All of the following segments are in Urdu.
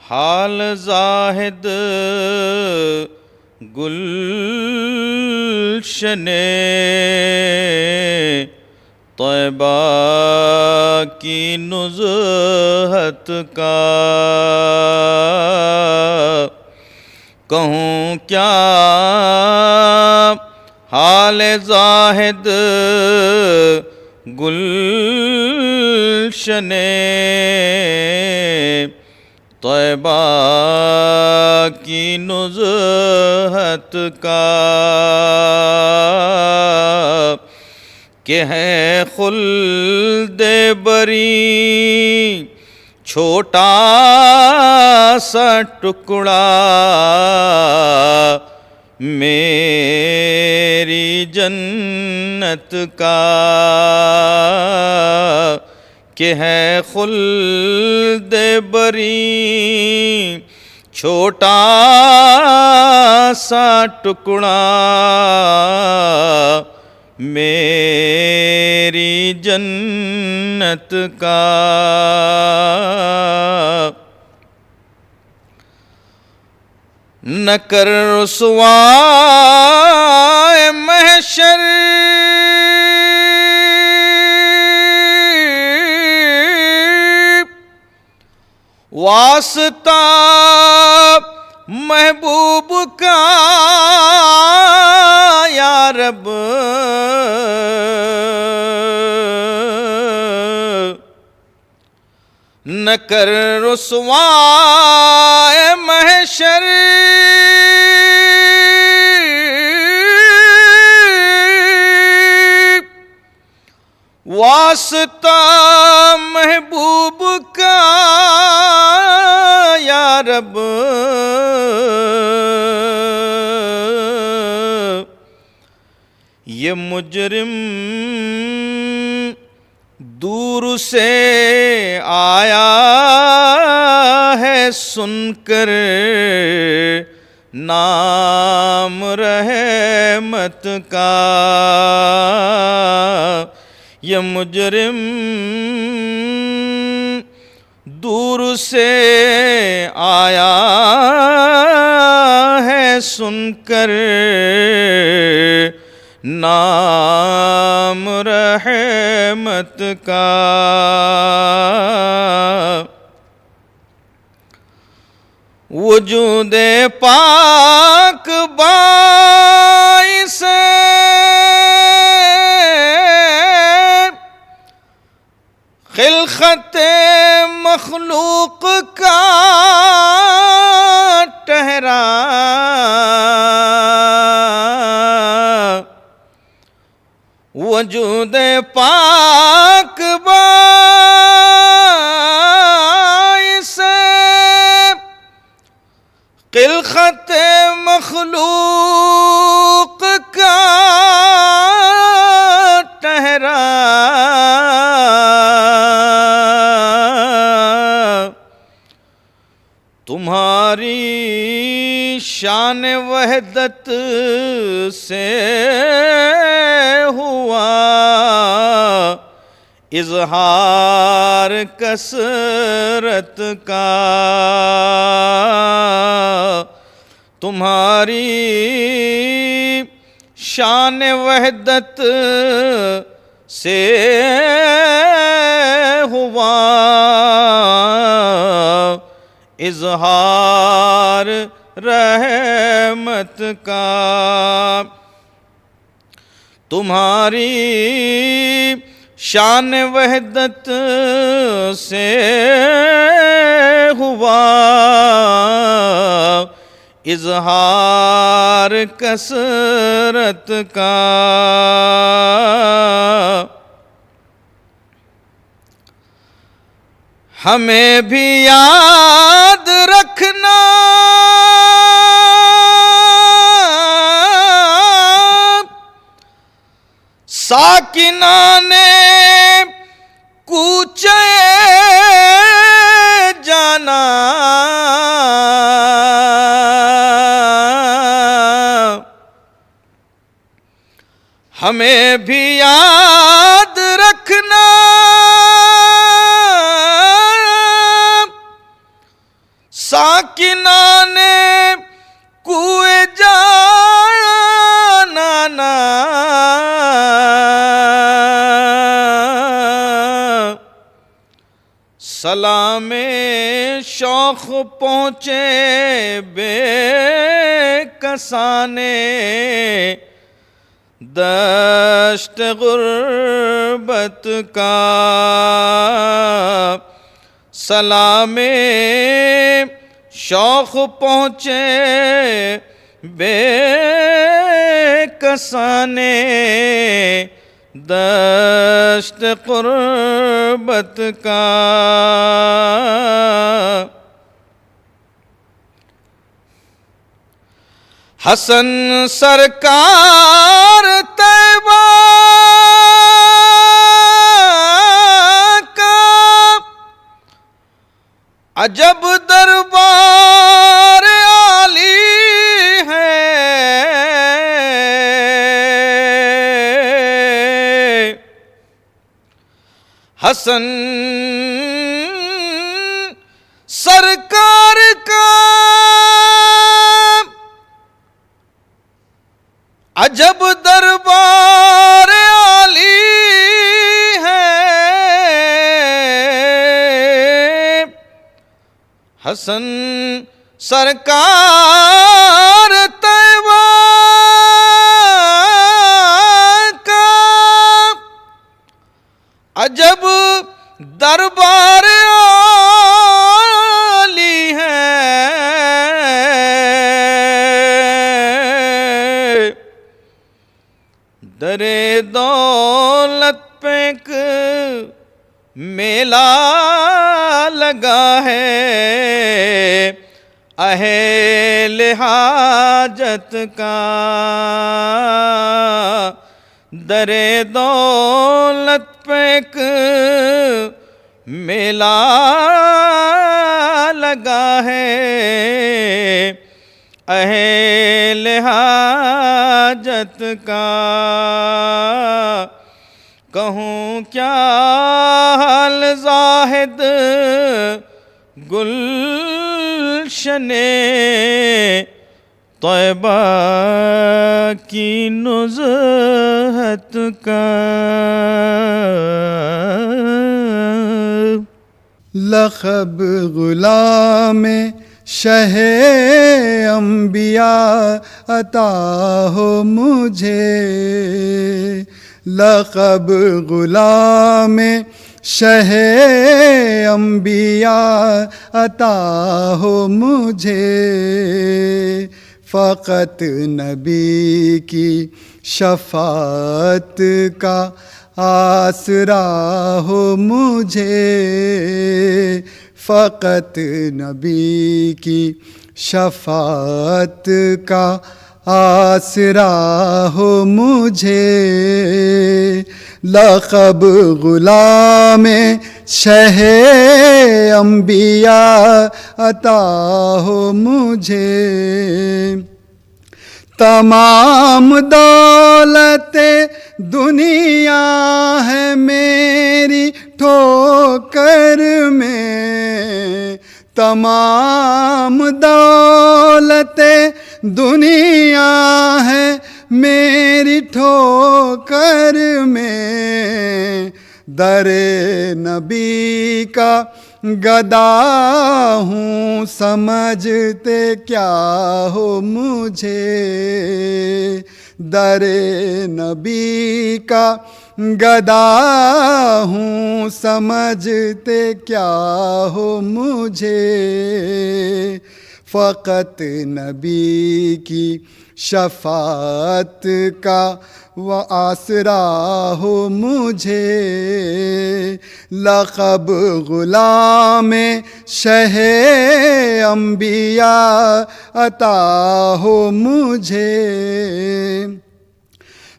حال زاہد گلشن طیبہ کی نزہت کا کہوں کیا حال زاہد گلشن طیبہ کی نزہت کا کہ ہے خلد بری چھوٹا سا ٹکڑا میری جنت کا کہ ہے خلد بری چھوٹا سا ٹکڑا میری جنت کا نہ کر رسوائے محشر واسطہ محبوب کا یا رب نہ کر رسوائے محشر واسطہ محبوب کا یا رب یہ مجرم دور سے آیا ہے سن کر نام رحمت کا یہ مجرم دور سے آیا ہے سن کر نام رحمت کا وجود پاک باعث خلقت مخلوق کا ٹھہرا وجود پاک باعث خلقت مخلوق کا ٹھہرا تمہاری شان وحدت سے ہوا اظہار کثرت کا تمہاری شان وحدت سے ہوا اظہار رحمت کا تمہاری شان وحدت سے ہوا اظہار کثرت کا ہمیں بھی یاد رکھنا ساکنان کوچے جانا ہمیں بھی یاد رکھنا ساکنان کوئے جانانا سلام شوق پہنچے بے کسانے دشت غربت کا سلام شوق پہنچے بے کسانے دشت غربت کا حسن سرکار طیبہ کا عجب دربار عالی ہے حسن سرکار کا عجب دربار عالی ہے حسن سرکار طیبہ کا عجب دربار عالی ہے در دولت پہ ایک میلہ لگا ہے اہل حاجت کا در دولت پہ ایک میلہ لگا ہے اہل حاجت کا کہوں کیا حال زاہد گلشن طیبہ کی نزہت کا لقب غلام شہ انبیاء عطا ہو مجھے لقب غلام شہ انبیاء عطا ہو مجھے فقط نبی کی شفاعت کا آسرا ہو مجھے فقط نبی کی شفاعت کا آسرا ہو مجھے لقب غلام شہ انبیاء عطا ہو مجھے تمام دولت دنیا ہے میری ٹھوکر میں تمام دولت دنیا ہے میری ٹھوکر میں در نبی کا گدا ہوں سمجھتے کیا ہو مجھے در نبی کا گدا ہوں سمجھتے کیا ہو مجھے فقط نبی کی شفاعت کا وہ آسرا ہو مجھے لقب غلام شہ انبیاء عطا ہو مجھے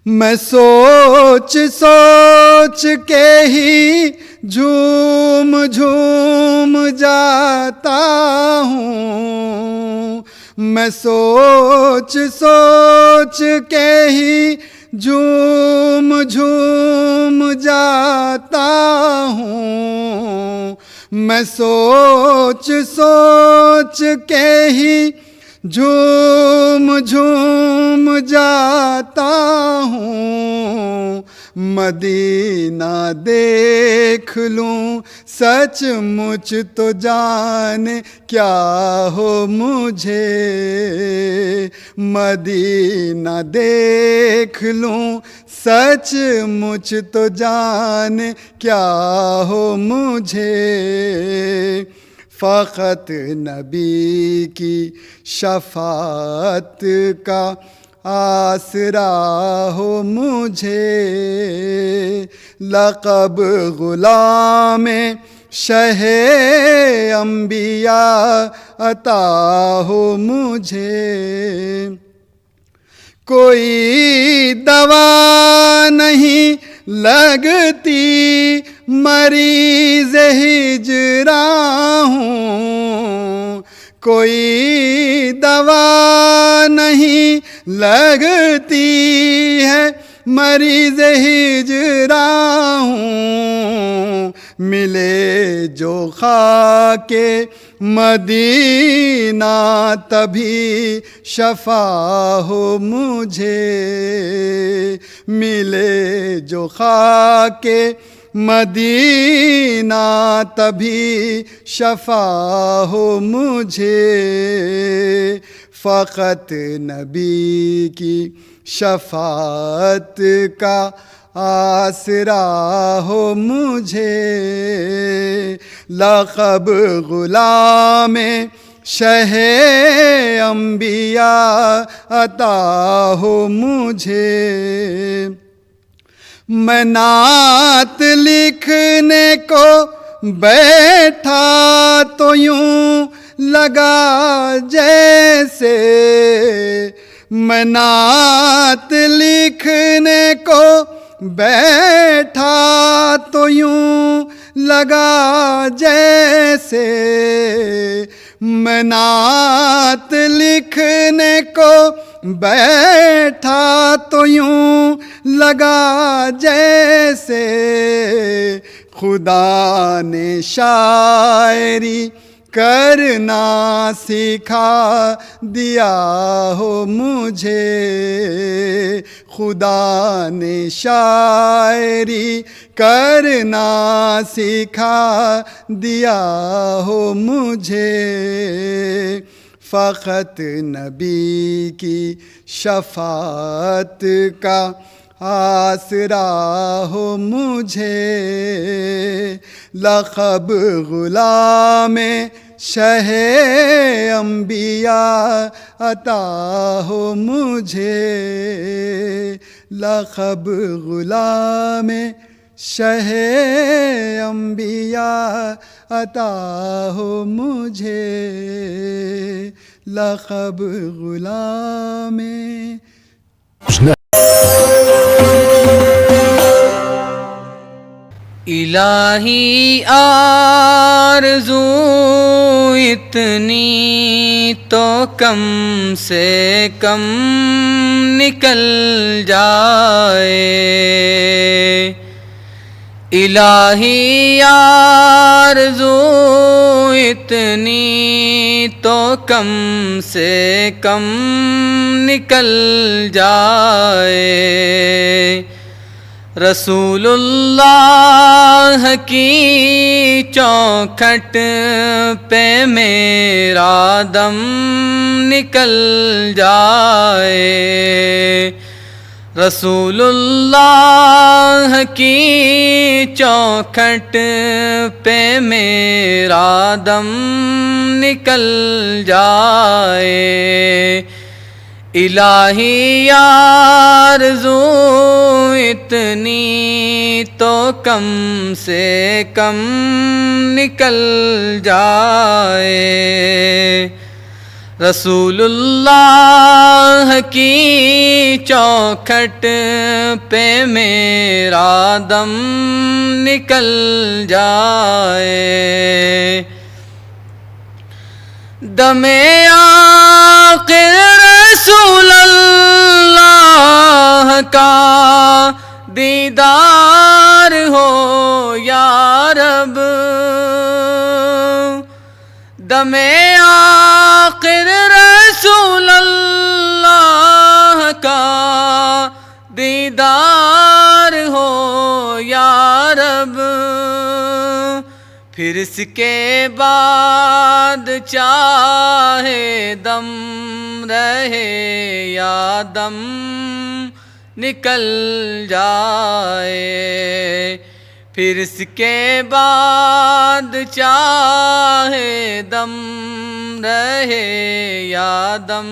میں سوچ سوچ کے ہی جھوم جھوم جاتا ہوں میں سوچ سوچ کے ہی جھوم جھوم جاتا ہوں میں سوچ سوچ کے ہی جھوم جھوم جاتا ہوں، مدینہ دیکھ لوں سچ مچ تو جانے کیا ہو مجھے، مدینہ دیکھ لوں سچ مچ تو جانے کیا ہو مجھے، فقط نبی کی شفاعت کا آسرا ہو مجھے، لقب غلام شہ انبیاء عطا ہو مجھے، کوئی دوا نہیں لگتی مریض ہجراں ہوں، کوئی دوا نہیں لگتی ہے مریض ہجراں ہوں، ملے جو خاک مدینہ تبھی شفا ہو مجھے، ملے جو خاک مدینہ تبھی شفا ہو مجھے، فقط نبی کی شفاعت کا آسرا ہو مجھے، لقب غلام شہ انبیاء عطا ہو مجھے، میں نعت لکھنے کو بیٹھا تو یوں لگا جیسے، میں نعت لکھنے کو بیٹھا تو یوں لگا جیسے، میں نعت لکھنے کو بیٹھا تو یوں لگا جیسے، خدا نے شاعری کرنا سکھا دیا ہو مجھے، خدا نے شاعری کرنا سکھا دیا ہو مجھے، فقط نبی کی شفاعت کا آسرا ہو مجھے، لقب غلام شہ انبیاء عطا ہو مجھے، لقب غلام شہ انبیاء عطا ہو مجھے، لقب غلام الہی آرزو اتنی تو کم سے کم نکل جائے، الہی آرزو اتنی تو کم سے کم نکل جائے، رسول اللہ کی چوکھٹ پہ میرا دم نکل جائے، رسول اللہ کی چوکھٹ پہ میرا دم نکل جائے، الہی آرزو اتنی تو کم سے کم نکل جائے، رسول اللہ کی چوکھٹ پہ میرا دم نکل جائے، دم آخر رسول اللہ کا دیدار ہو یا رب، دم آخر رسول اللہ کا دیدار ہو یا رب، پھر اس کے بعد چاہے دم رہے یا دم نکل جائے، پھر اس کے بعد چاہے دم رہے یا دم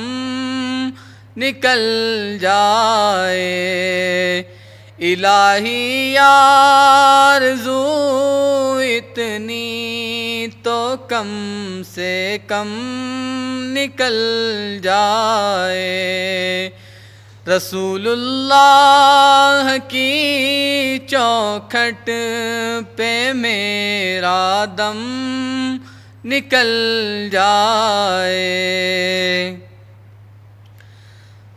نکل جائے، الہی آرزو اتنی تو کم سے کم نکل جائے، رسول اللہ کی چوکھٹ پہ میرا دم نکل جائے،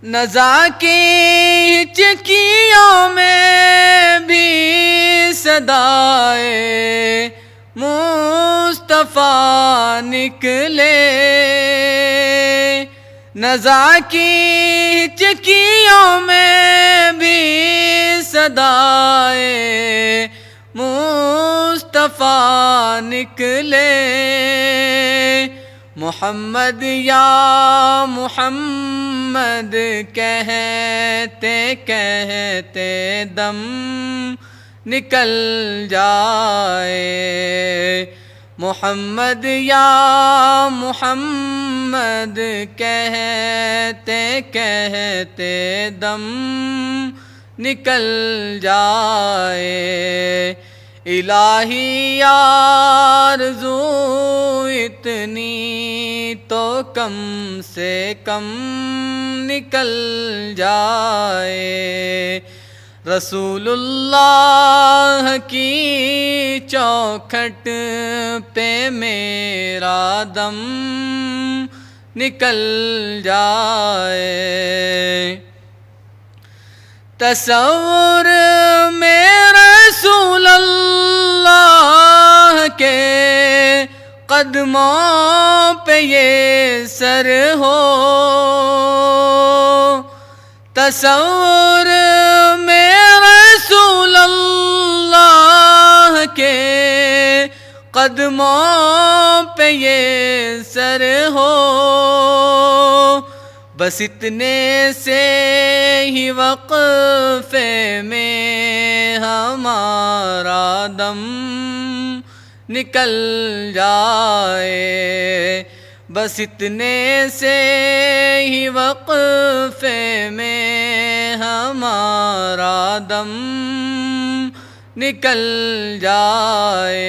نزا کی ہچکیوں میں بھی صدائے مصطفیٰ نکلے، نزا کی ہچکیوں میں بھی صدائے مصطفیٰ نکلے، محمد یا محمد کہتے کہتے دم نکل جائے، محمد یا محمد کہتے کہتے دم نکل جائے، الہی آرزو اتنی تو کم سے کم نکل جائے، رسول اللہ کی چوکھٹ پہ میرا دم نکل جائے، تصور میں رسول اللہ کے قدموں پہ یہ سر ہو، تصور میں رسول اللہ کے قدموں پہ یہ سر ہو، بس اتنے سے ہی وقفے میں ہمارا دم نکل جائے، بس اتنے سے ہی وقفے میں ہمارا دم نکل جائے،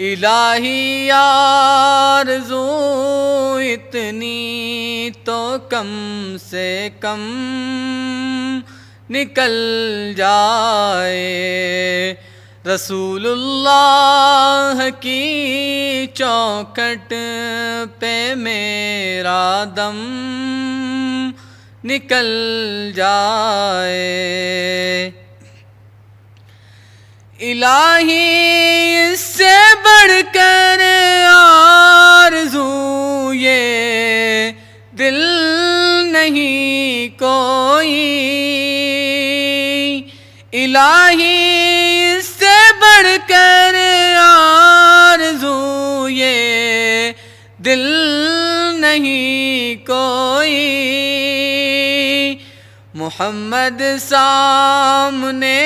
الہی آرزو اتنی تو کم سے کم نکل جائے، رسول اللہ کی چوکھٹ پہ میرا دم نکل جائے، الہی اس سے بڑھ کر آرزو یہ دل نہیں کوئی، الہی اس سے بڑھ کر آرزو یہ دل نہیں کوئی، محمد سامنے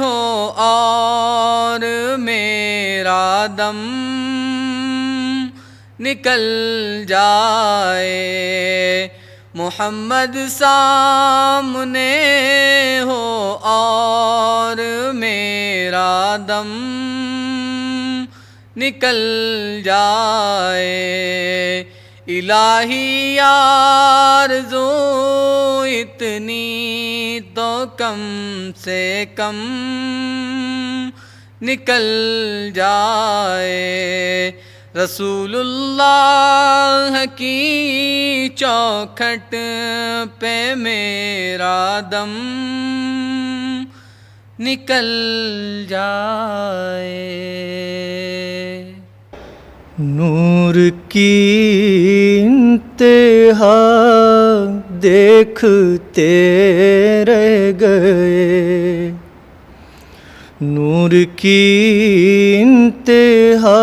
ہو اور میرا دم نکل جائے، محمد سامنے ہو اور میرا دم نکل جائے، الہی آرزو اتنی تو کم سے کم نکل جائے، رسول اللہ کی چوکھٹ پہ میرا دم نکل جائے۔ نور کی انتہا دیکھتے رہ گئے، نور کی انتہا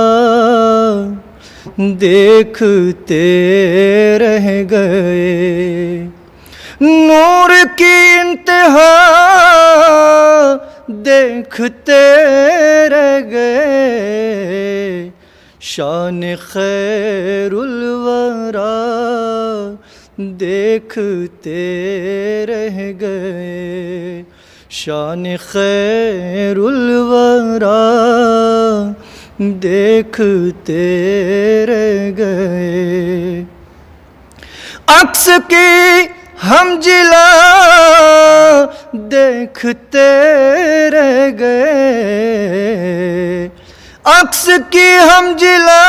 دیکھتے رہ گئے، نور کی انتہا دیکھتے رہ گئے، شان خیر الورا دیکھتے رہ گئے، شان خیر الورا دیکھتے رہ گئے، عکس کی ہم جلا دیکھتے رہ گئے، عکس کی ہم جلا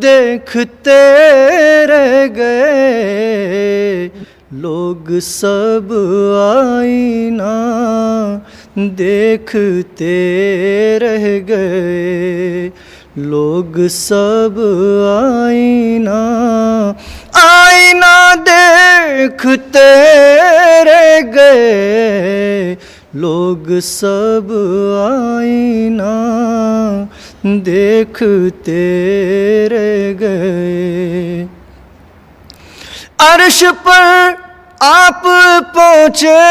دیکھتے رہ گئے، لوگ سب آئینہ دیکھتے رہ گئے، لوگ سب آئینہ دیکھتے رہ گئے، لوگ سب آئینہ دیکھتے رہ گئے، عرش پر آپ پہنچے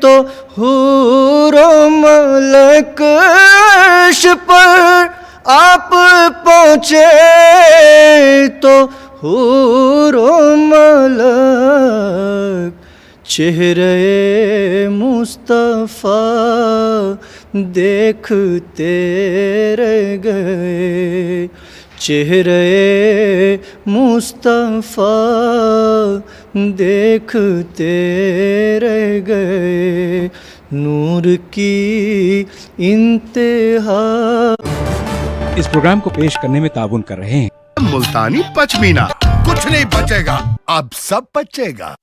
تو حور و ملک، عرش پر آپ پہنچے تو حور و ملک، چہرے مصطفیٰ دیکھتے رہ گئے، چہرے مصطفیٰ دیکھتے رہ گئے، نور کی انتہا۔ اس پروگرام کو پیش کرنے میں تعاون کر رہے ہیں ملتانی پچمینہ، کچھ نہیں بچے گا، اب سب بچے گا۔